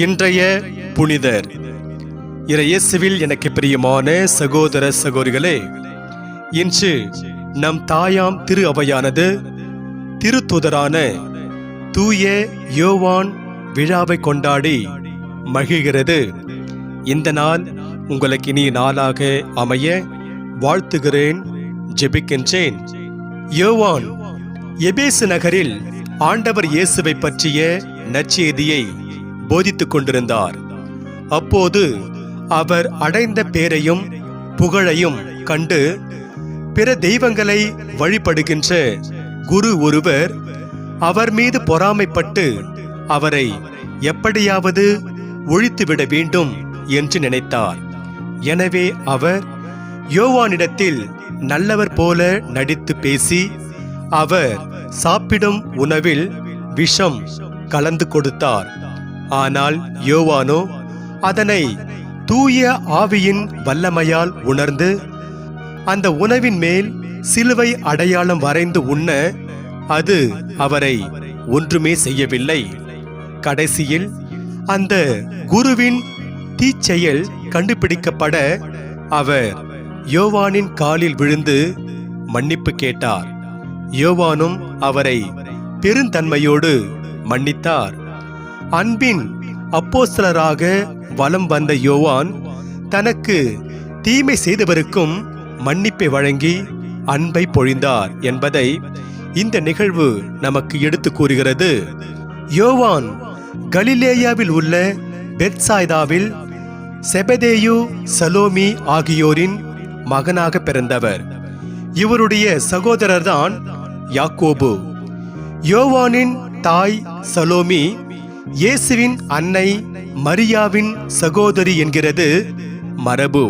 இன்றைய புனிதர். இயேசுவில் எனக்கு பிரியமான சகோதர சகோதரிகளே, இன்று நம் தாயாம் திரு அவையானது திருத்தூதரான தூய யோவான் விழாவை கொண்டாடி மகிழ்கிறது. இந்த நாள் உங்களுக்கு இனிய நாளாக அமைய வாழ்த்துகிறேன், ஜெபிக்கின்றேன். யோவான் எபேசு நகரில் ஆண்டவர் இயேசுவை பற்றிய நற்செய்தியை போதித்துக் கொண்டிருந்தார். அப்போது அவர் அடைந்த பேரையும் புகழையும் கண்டு பிற தெய்வங்களை வழிபடுகின்ற குரு ஒருவர் அவர் மீது பொறாமைப்பட்டு அவரை எப்படியாவது ஒழித்துவிட வேண்டும் என்று நினைத்தார். எனவே அவர் யோவானிடத்தில் நல்லவர் போல நடித்து பேசி அவர் சாப்பிடும் உணவில் விஷம் கலந்து கொடுத்தார். ஆனால் யோவானோ அதனை தூய ஆவியின் வல்லமையால் உணர்ந்து அந்த உணவின் மேல் சிலுவை அடையாளம் வரைந்து உண்ண அது அவரை ஒன்றுமே செய்யவில்லை. கடைசியில் அந்த குருவின் தீச்செயல் கண்டுபிடிக்கப்பட அவர் யோவானின் காலில் விழுந்து மன்னிப்பு கேட்டார். யோவானும் அவரை பெருந்தன்மையோடு மன்னித்தார். அன்பின் அப்போஸ்தலராக வலம் வந்த யோவான் தனக்கு தீமை செய்தவருக்கும் மன்னிப்பை வழங்கி அன்பை பொழிந்தார் என்பதை இந்த நிகழ்வு நமக்கு எடுத்து கூறுகிறது. யோவான் கலிலேயாவில் உள்ள பெத்சாய்தாவில் செபதேயு சலோமி ஆகியோரின் மகனாக பிறந்தவர். இவருடைய சகோதரர்தான் யாக்கோபு. யோவானின் தாய் சலோமி இயேசுவின் அன்னை மரியாவின் சகோதரி என்கிறது மரபு.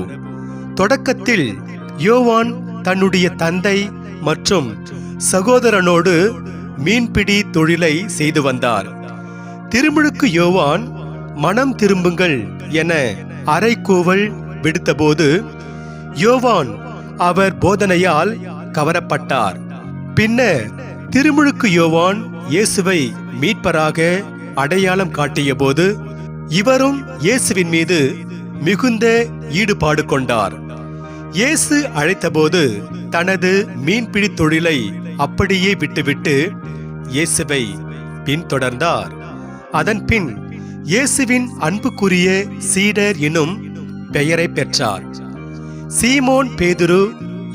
தொடக்கத்தில் யோவான் தன்னுடைய தந்தை மற்றும் சகோதரனோடு மீன்பிடி தொழிலை செய்து வந்தார். திருமுழுக்கு யோவான் மனம் திரும்புங்கள் என அறைகூவல் விடுத்தபோது யோவான் அவர் போதனையால் கவரப்பட்டார். பின்னர் திருமுழுக்கு யோவான் இயேசுவை மீட்பராக அடையாளம் காட்டிய போது இவரும் இயேசுவின் மீது மிகுந்த ஈடுபாடு கொண்டார். இயேசு அழைத்தபோது தனது மீன்பிடி தொழிலை அப்படியே விட்டுவிட்டு இயேசுவை பின்தொடர்ந்தார். அதன் பின் இயேசுவின் அன்புக்குரிய சீடர் எனும் பெயரை பெற்றார். சீமோன் பேதுரு,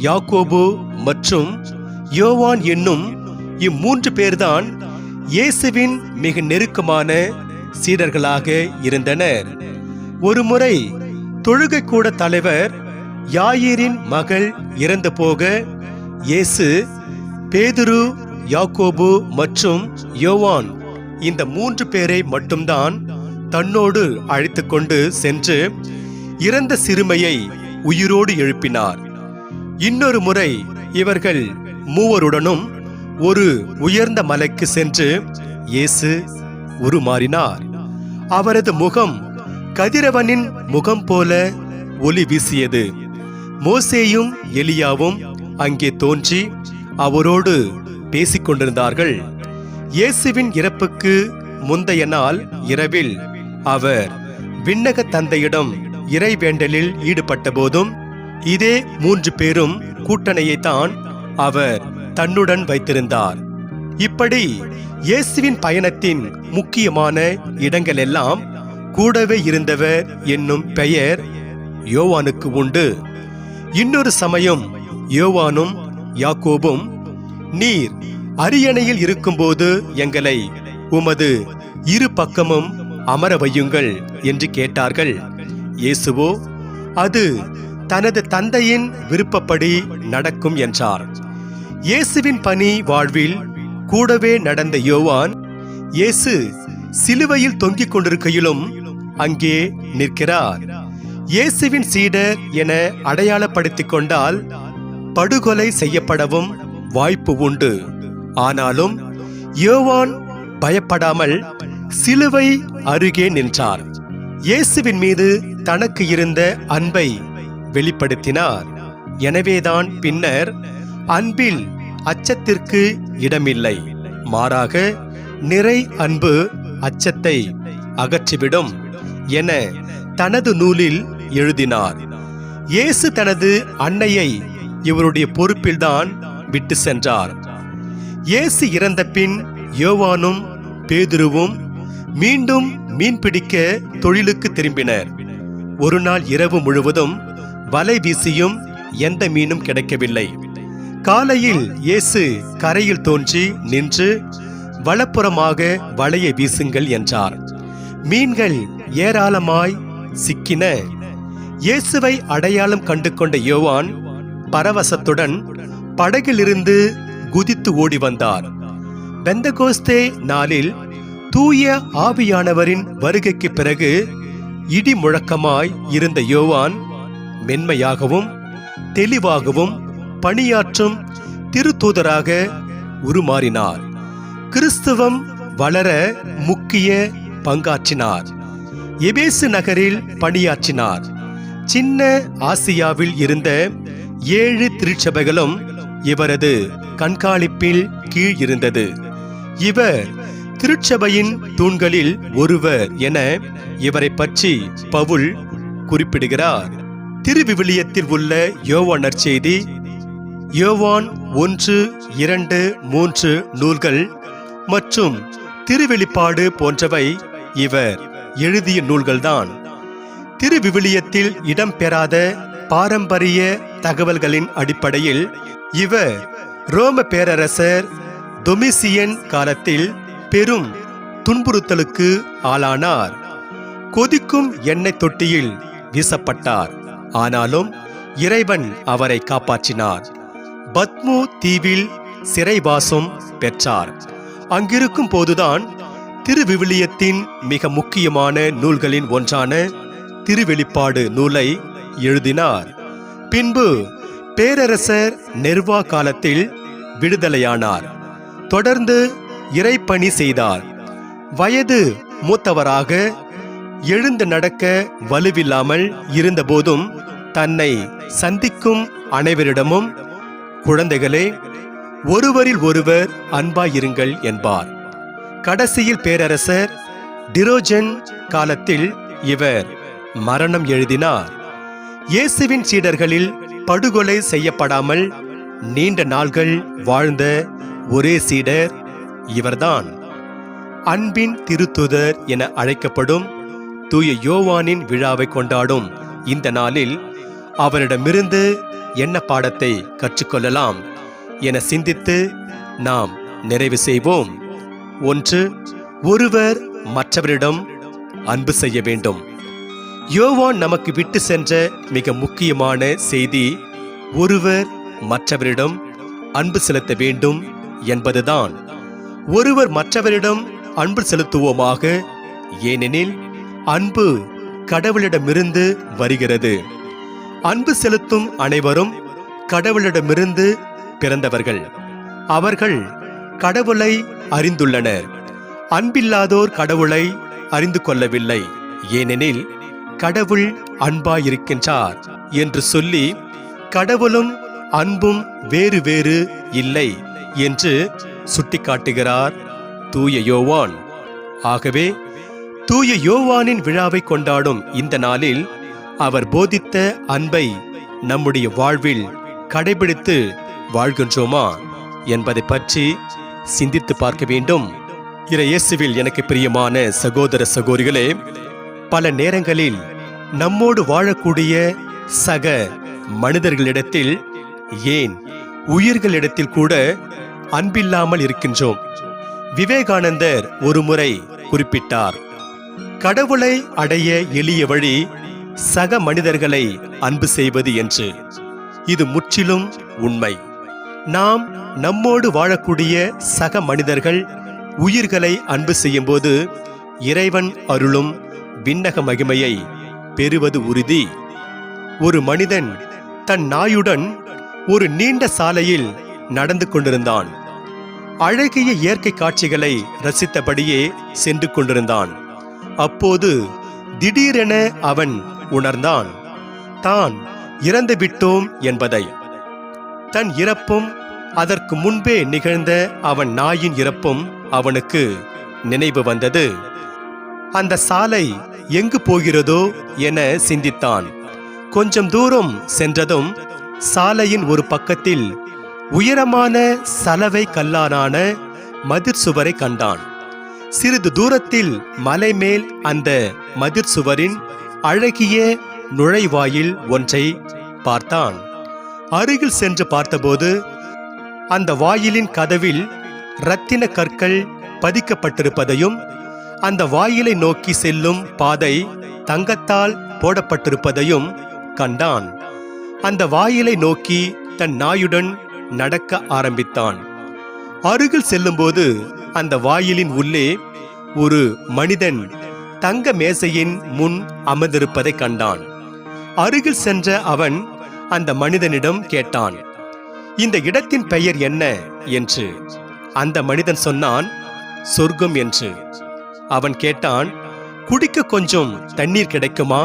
யாக்கோபு மற்றும் யோவான் என்னும் இம்மூன்று பேர்தான் இயேசுவின் மிக நெருக்கமான சீடர்களாக இருந்தனர். ஒருமுறை தொழுகை கூட தலைவர் யாயிரின் மகள் இறந்து போக இயேசு பேதுரு, யாக்கோபு மற்றும் யோவான் இந்த மூன்று பேரை மட்டும்தான் தன்னோடு அழைத்து கொண்டு சென்று இறந்த சிறுமையை உயிரோடு எழுப்பினார். இன்னொரு முறை இவர்கள் மூவருடனும் ஒரு உயர்ந்த மலைக்கு சென்று இயேசு உருமாறினார். அவரது முகம் கதிரவனின் முகம் போல ஒளி வீசியது. மோசேயும் எலியாவும் அங்கே தோன்றி அவரோடு பேசிக் கொண்டிருந்தார்கள். இயேசுவின் இறப்புக்கு முந்தைய நாள் இரவில் அவர் விண்ணக தந்தையிடம் இறைவேண்டலில் ஈடுபட்ட போதும் இதே மூன்று பேரும் கூட்டணையைத்தான் அவர் தன்னுடன் வைத்திருந்தார். இப்படி இயேசுவின் பயணத்தின் முக்கியமான இடங்கள் எல்லாம் கூடவே இருந்தவர் என்னும் பெயர் யோவானுக்கு உண்டு. இன்னொரு சமயம் யோவானும் யாக்கோபும், நீர் அரியணையில் இருக்கும்போது எங்களை உமது இரு பக்கமும் அமர வையுங்கள் என்று கேட்டார்கள். இயேசுவோ அது தனது தந்தையின் விருப்பப்படி நடக்கும் என்றார். இயேசுவின் பணி வாழ்வில் கூடவே நடந்த யோவான் இயேசு சிலுவையில் தொங்கிக் கொண்டிருக்கையிலும் அங்கே நிற்கிறார். இயேசுவின் சீடர் என அடையாளப்படுத்திக் கொண்டால் படுகொலை செய்யப்படவும் வாய்ப்பு உண்டு. ஆனாலும் யோவான் பயப்படாமல் சிலுவை அருகே நின்றார். இயேசுவின் மீது தனக்கு இருந்த அன்பை வெளிப்படுத்தினார். எனவேதான் பின்னர் அன்பில் அச்சத்திற்கு இடமில்லை, மாறாக நிறை அன்பு அச்சத்தை அகற்றிவிடும் என தனது நூலில் எழுதினார். இயேசு தனது அன்னையை இவருடைய பொறுப்பில்தான் விட்டு சென்றார். இயேசு இறந்த பின் யோவானும் பேதுருவும் மீண்டும் மீன்பிடிக்க தொழிலுக்கு திரும்பினர். ஒரு நாள் இரவு முழுவதும் வலை வீசியும் எந்த மீனும் கிடைக்கவில்லை. காலையில் இயேசு கரையில் தோன்றி நின்று வலப்புறமாக வலையை வீசுங்கள் என்றார். மீன்கள் ஏராளமாய் சிக்கின. இயேசுவை அடையாளம் கண்டு கொண்ட யோவான் பரவசத்துடன் படகிலிருந்து குதித்து ஓடி வந்தார். பெந்தகோஸ்தே நாளில் தூய ஆவியானவரின் வருகைக்கு பிறகு இடி முழக்கமாய் இருந்த யோவான் மென்மையாகவும் தெளிவாகவும் பணியாற்றும் திருத்தூதராக உருமாறினார். கிறிஸ்துவம் வளர முக்கிய பங்காற்றினார். எபேசு நகரில் பணியாற்றினார். சின்ன ஆசியாவில் இருந்த 7 திருச்சபைகளும் இவரது கண்காணிப்பில் கீழ் இருந்தது. இவர் திருச்சபையின் தூண்களில் ஒருவர் என இவரை பற்றி பவுல் குறிப்பிடுகிறார். திருவிவிலியத்தில் உள்ள யோவான் நற்செய்தி, யோவான் 1, 2, 3 நூல்கள் மற்றும் திருவெளிப்பாடு போன்றவை இவர் எழுதிய நூல்கள்தான். திருவிவிலியத்தில் இடம்பெறாத பாரம்பரிய தகவல்களின் அடிப்படையில் இவர் ரோம பேரரசர் டொமிசியன் காலத்தில் பெரும் துன்புறுத்தலுக்கு ஆளானார். கொதிக்கும் எண்ணெய் தொட்டியில் வீசப்பட்டார். ஆனாலும் இறைவன் அவரை காப்பாற்றினார். பத்மு தீவில் சிறைவாசம் பெற்றார். அங்கிருக்கும் போதுதான் திருவிவிலியத்தின் மிக முக்கியமான நூல்களின் ஒன்றான திருவெளிப்பாடு நூலை எழுதினார். பின்பு பேரரசர் நெர்வா காலத்தில் விடுதலையானார். தொடர்ந்து இறைப்பணி செய்தார். வயது மூத்தவராக எழுந்து நடக்க வலுவில்லாமல் இருந்தபோதும் தன்னை சந்திக்கும் அனைவரிடமும், குழந்தைகளே, ஒருவரில் ஒருவர் அன்பாயிருங்கள் என்பார். கடைசியில் பேரரசர் டிரோஜன் காலத்தில் இவர் மரணம் எழுதினார். இயேசுவின் சீடர்களில் படுகொலை செய்யப்படாமல் நீண்ட நாள்கள் வாழ்ந்த ஒரே சீடர் இவர்தான். அன்பின் திருத்துதர் என அழைக்கப்படும் தூய யோவானின் விழாவை கொண்டாடும் இந்த நாளில் அவரிடமிருந்து என்ன பாடத்தை கற்றுக்கொள்ளலாம் என சிந்தித்து நாம் நிறைவு செய்வோம். 1. ஒருவர் மற்றவரிடம் அன்பு செய்ய வேண்டும். யோவான் நமக்கு விட்டு சென்ற மிக முக்கியமான செய்தி ஒருவர் மற்றவரிடம் அன்பு செலுத்த வேண்டும் என்பதுதான். ஒருவர் மற்றவரிடம் அன்பு செலுத்துவோமாக, ஏனெனில் அன்பு கடவுளிடமிருந்து வருகிறது. அன்பு செலுத்தும் அனைவரும் கடவுளிடமிருந்து பிறந்தவர்கள். அவர்கள் கடவுளை அறிந்துள்ளனர். அன்பில்லாதோர் கடவுளை அறிந்து கொள்ளவில்லை, ஏனெனில் கடவுள் அன்பாயிருக்கின்றார் என்று சொல்லி கடவுளும் அன்பும் வேறு வேறு இல்லை என்று சுட்டிக்காட்டுகிறார் தூய யோவான். ஆகவே தூய யோவானின் விழாவை கொண்டாடும் இந்த நாளில் அவர் போதித்த அன்பை நம்முடைய வாழ்வில் கடைபிடித்து வாழ்கின்றோமா என்பதை பற்றி சிந்தித்து பார்க்க வேண்டும். இயேசுவில் எனக்கு பிரியமான சகோதர சகோதரிகளே, பல நேரங்களில் நம்மோடு வாழக்கூடிய சக மனிதர்களிடத்தில், ஏன் உயிர்களிடத்தில் கூட அன்பில்லாமல் இருக்கின்றோம். விவேகானந்தர் ஒருமுறை குறிப்பிட்டார், கடவுளை அடைய எளிய வழி சக மனிதர்களை அன்பு செய்வது என்று. இது முற்றிலும் உண்மை. நாம் நம்மோடு வாழக்கூடிய சக மனிதர்கள் உயிர்களை அன்பு செய்யும் போது இறைவன் அருளும் விண்ணக மகிமையை பெறுவது உறுதி. ஒரு மனிதன் தன் நாயுடன் ஒரு நீண்ட சாலையில் நடந்து கொண்டிருந்தான். அழகிய இயற்கை காட்சிகளை ரசித்தபடியே சென்று கொண்டிருந்தான். அப்போது திடீரென அவன் உணர்ந்தான், தான் இறந்து விட்டோம் என்பதை. தன் இறப்பும் அதற்கு முன்பே நிகழ்ந்த அவன் நாயின் இறப்பும் அவனுக்கு நினைவு வந்தது. அந்த சாலை எங்கு போகிறதோ என சிந்தித்தான். கொஞ்சம் தூரம் சென்றதும் சாலையின் ஒரு பக்கத்தில் உயரமான சலவை கல்லாலான மதிர் சுவரை கண்டான். சிறிது தூரத்தில் மலை மேல் அந்த மதிர் சுவரின் அழகிய நுழைவாயில் ஒன்றை பார்த்தான். அருகில் சென்று பார்த்தபோது அந்த வாயிலின் கதவில் இரத்தின கற்கள் பதிக்கப்பட்டிருப்பதையும் அந்த வாயிலை நோக்கி செல்லும் பாதை தங்கத்தால் போடப்பட்டிருப்பதையும் கண்டான். அந்த வாயிலை நோக்கி தன் நாயுடன் நடக்க ஆரம்பித்தான். அருகில் செல்லும்போது அந்த வாயிலின் உள்ளே ஒரு மனிதன் தங்க மேசையின் முன் அமர்ந்திருப்பதை கண்டான். அருகில் சென்ற அவன் அந்த மனிதனிடம் கேட்டான், இந்த இடத்தின் பெயர் என்ன என்று. அந்த மனிதன் சொன்னான், சொர்க்கம் என்று. அவன் கேட்டான், குடிக்க கொஞ்சம் தண்ணீர் கிடைக்குமா?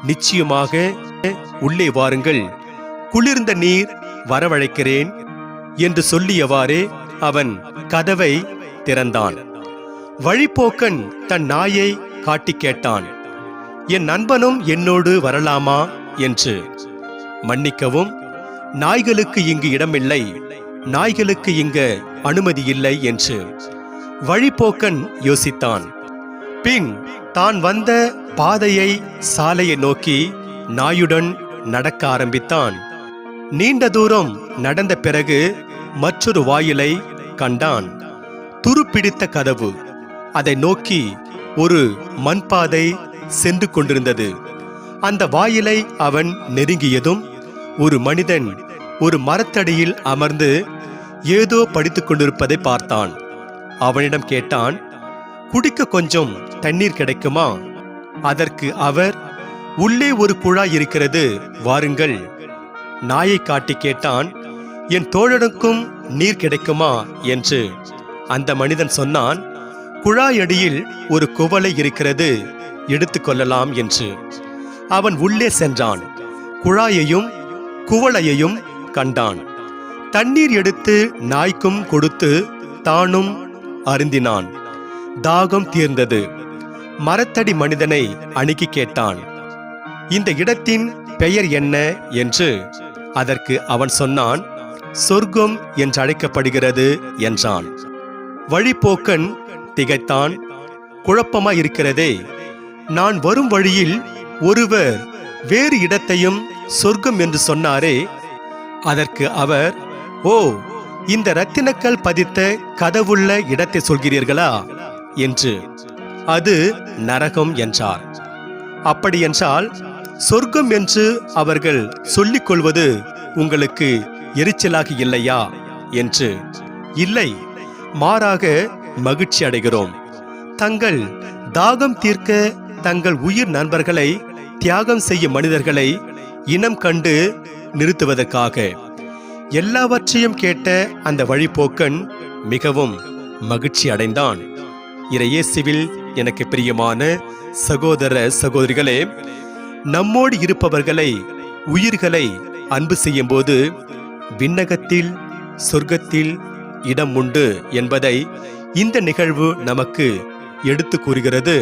நிச்சயமாக, உள்ளே வாருங்கள், குளிர்ந்த நீர் வரவழைக்கிறேன் என்று சொல்லியவாறே அவன் கதவை திறந்தான். வழிப்போக்கன் தன் நாயை காட்டி கேட்டான், என் நண்பனும் என்னோடு வரலாமா என்று. மன்னிக்கவும், நாய்களுக்கு இங்கு இடமில்லை, நாய்களுக்கு இங்கு அனுமதி இல்லை என்று வழிப்போக்கன் யோசித்தான். பின் தான் வந்த பாதையை சாலையை நோக்கி நாயுடன் நடக்க ஆரம்பித்தான். நீண்ட தூரம் நடந்த பிறகு மற்றொரு வாயிலை கண்டான். துருப்பிடித்த கதவு. அதை நோக்கி ஒரு மண்பாதை சென்று கொண்டிருந்தது. அந்த வாயிலை அவன் நெருங்கியதும் ஒரு மனிதன் ஒரு மரத்தடியில் அமர்ந்து ஏதோ படித்துக் கொண்டிருப்பதை பார்த்தான். அவனிடம் கேட்டான், குடிக்க கொஞ்சம் தண்ணீர் கிடைக்குமா? அதற்கு அவர், உள்ளே ஒரு குழாய் இருக்கிறது, வாருங்கள். நாயை காட்டி கேட்டான், என் தோழனுக்கும் நீர் கிடைக்குமா என்று. அந்த மனிதன் சொன்னான், குழாயடியில் ஒரு குவளை இருக்கிறது, எடுத்துக்கொள்ளலாம் என்று. அவன் உள்ளே சென்றான். குழாயையும் குவளையையும் கண்டான். தண்ணீர் எடுத்து நாய்க்கும் கொடுத்து தானும் அருந்தினான். தாகம் தீர்ந்தது. மரத்தடி மனிதனை அணுகி கேட்டான், இந்த இடத்தின் பெயர் என்ன என்று. அதற்கு அவன் சொன்னான், சொர்க்கம் என்று அழைக்கப்படுகிறது என்றான். வழிப்போக்கன் திகைத்தான். குழப்பமாய் இருக்கிறதே, நான் வரும் வழியில் ஒருவர் வேறு இடத்தையும் சொர்க்கம் என்று சொன்னாரே. அதற்கு அவர், ஓ, இந்த இரத்தினக்கல் பதித்த கதவுள்ள இடத்தை சொல்கிறீர்களா என்று. அது நரகம் என்றார். அப்படியென்றால் சொர்க்கம் என்று அவர்கள் சொல்லிக் கொள்வது உங்களுக்கு எரிச்சலாக இல்லையா என்று. இல்லை, மாறாக மகிழ்ச்சி அடைகிறோம். தங்கள் தாகம் தீர்க்க தங்கள் உயிர் நண்பர்களை தியாகம் செய்யும் மனிதர்களை இனம் கண்டு நிறுத்துவதற்காக. எல்லாவற்றையும் கேட்ட அந்த வழிப்போக்கன் மிகவும் மகிழ்ச்சி அடைந்தான். இறையேசுவில் எனக்கு பிரியமான சகோதர சகோதரிகளே, நம்மோடு இருப்பவர்களை, உயிர்களை அன்பு செய்யும் போது விண்ணகத்தில் சொர்க்கத்தில் இடம் உண்டு என்பதை இந்த நிகழ்வு நமக்கு எடுத்து கூறுகிறது.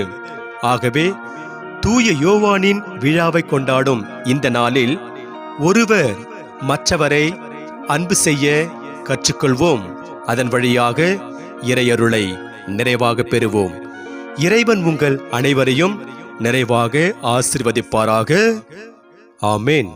ஆகவே தூய யோவானின் விழாவை கொண்டாடும் இந்த நாளில் ஒருவர் மற்றவரை அன்பு செய்ய கற்றுக்கொள்வோம். அதன் வழியாக இறையருளை நிறைவாக பெறுவோம். இறைவன் உங்கள் அனைவரையும் நிறைவாக ஆசீர்வதிப்பாராக. ஆமென்.